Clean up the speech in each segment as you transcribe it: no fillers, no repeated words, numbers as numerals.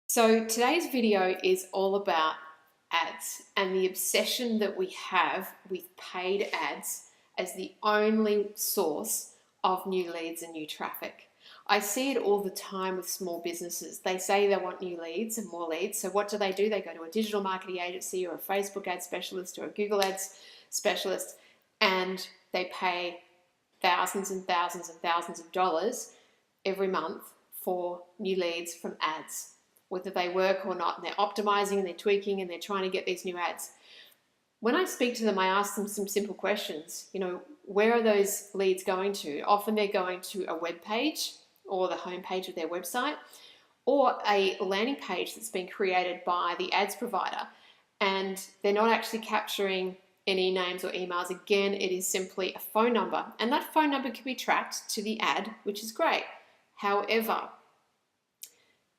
So today's video is all about ads and the obsession that we have with paid ads as the only source of new leads and new traffic. I see it all the time with small businesses. They say they want new leads and more leads. So what do? They go to a digital marketing agency or a Facebook ad specialist or a Google ads specialist, and they pay thousands and thousands and thousands of dollars every month for new leads from ads, whether they work or not, and they're optimizing and they're tweaking and they're trying to get these new ads. When I speak to them, I ask them some simple questions. Where are those leads going to? Often they're going to a web page or the homepage of their website, or a landing page that's been created by the ads provider, and they're not actually capturing any names or emails. Again, it is simply a phone number, and that phone number can be tracked to the ad, which is great. However,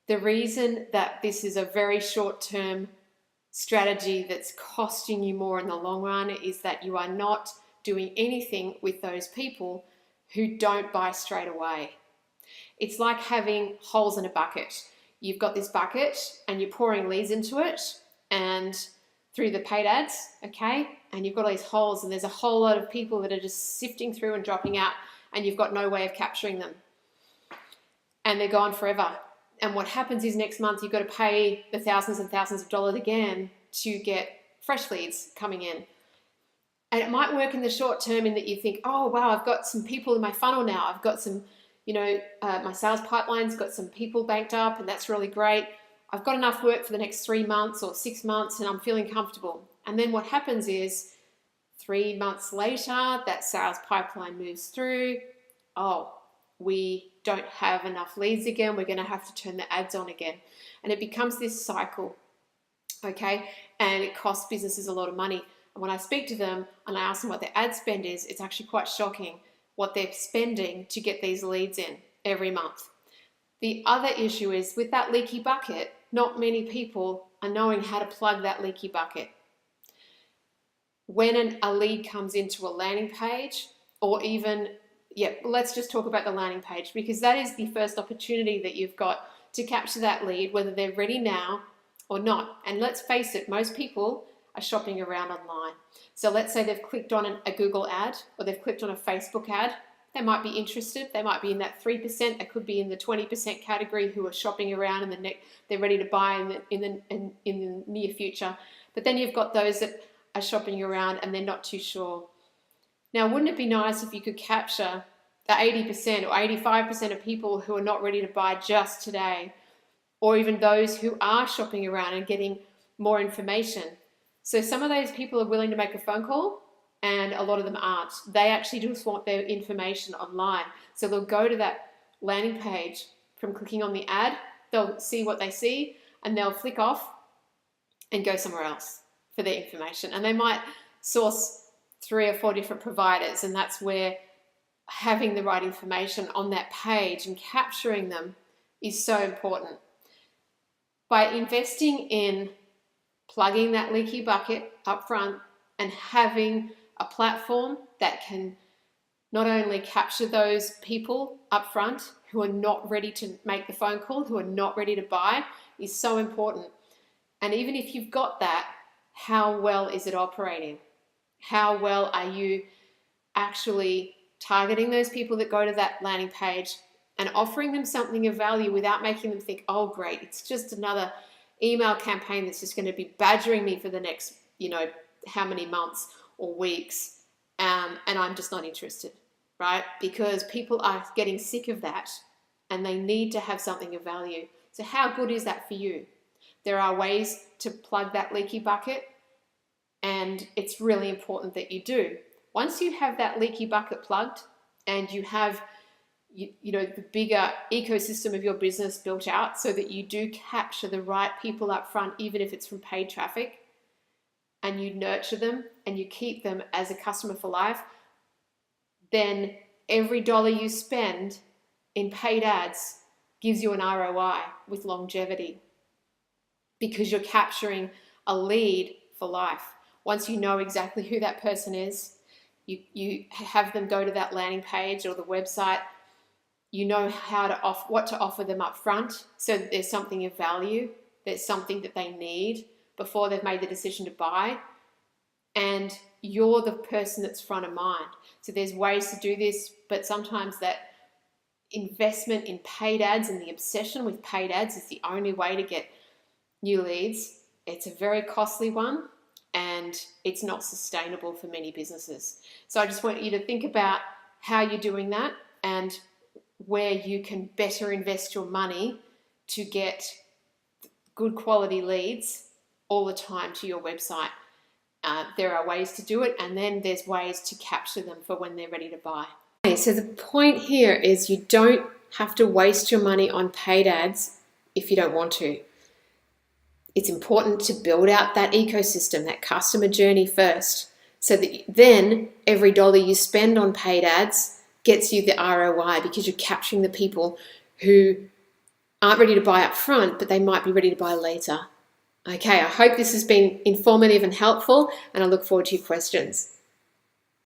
the reason that this is a very short-term strategy that's costing you more in the long run is that you are not doing anything with those people who don't buy straight away. It's like having holes in a bucket. You've got this bucket and you're pouring leads into it and through the paid ads, okay? And you've got all these holes, and there's a whole lot of people that are just sifting through and dropping out, and you've got no way of capturing them. And they're gone forever. And what happens is next month you've got to pay the thousands and thousands of dollars again to get fresh leads coming in. And it might work in the short term in that you think, oh, wow, I've got some people in my funnel now. I've got some, my sales pipeline's got some people banked up, and that's really great. I've got enough work for the next 3 months or 6 months, and I'm feeling comfortable. And then what happens is 3 months later, that sales pipeline moves through. Oh, we don't have enough leads again. We're going to have to turn the ads on again. And it becomes this cycle, okay? And it costs businesses a lot of money. And when I speak to them and I ask them what their ad spend is, it's actually quite shocking what they're spending to get these leads in every month. The other issue is with that leaky bucket, not many people are knowing how to plug that leaky bucket. When a lead comes into a landing page, or even let's just talk about the landing page, because that is the first opportunity that you've got to capture that lead, whether they're ready now or not. And let's face it, most people are shopping around online. So let's say they've clicked on a Google ad, or they've clicked on a Facebook ad. They might be interested. They might be in that 3%. They could be in the 20% category who are shopping around and they're ready to buy in the near future. But then you've got those that are shopping around and they're not too sure. Now, wouldn't it be nice if you could capture the 80% or 85% of people who are not ready to buy just today, or even those who are shopping around and getting more information? So some of those people are willing to make a phone call, and a lot of them aren't. They actually just want their information online. So they'll go to that landing page from clicking on the ad, they'll see what they see, and they'll flick off and go somewhere else for their information. And they might source 3 or 4 different providers, and that's where having the right information on that page and capturing them is so important. By investing in plugging that leaky bucket up front and having a platform that can not only capture those people up front who are not ready to make the phone call, who are not ready to buy, is so important. And even if you've got that, how well is it operating? How well are you actually targeting those people that go to that landing page and offering them something of value without making them think, oh great, it's just another email campaign that's just going to be badgering me for the next, how many months or weeks, and I'm just not interested, right? Because people are getting sick of that and they need to have something of value. So how good is that for you? There are ways to plug that leaky bucket, and it's really important that you do. Once you have that leaky bucket plugged and you have the bigger ecosystem of your business built out so that you do capture the right people up front, even if it's from paid traffic, and you nurture them and you keep them as a customer for life, then every dollar you spend in paid ads gives you an ROI with longevity, because you're capturing a lead for life. Once you know exactly who that person is, you have them go to that landing page or the website, you know how to what to offer them up front, so that there's something of value, there's something that they need before they've made the decision to buy, and you're the person that's front of mind. So there's ways to do this, but sometimes that investment in paid ads and the obsession with paid ads is the only way to get new leads. It's a very costly one, and it's not sustainable for many businesses. So I just want you to think about how you're doing that and where you can better invest your money to get good quality leads all the time to your website. There are ways to do it, and then there's ways to capture them for when they're ready to buy. Okay, so the point here is you don't have to waste your money on paid ads if you don't want to. It's important to build out that ecosystem, that customer journey first, so that then every dollar you spend on paid ads gets you the ROI, because you're capturing the people who aren't ready to buy up front, but they might be ready to buy later. Okay, I hope this has been informative and helpful, and I look forward to your questions.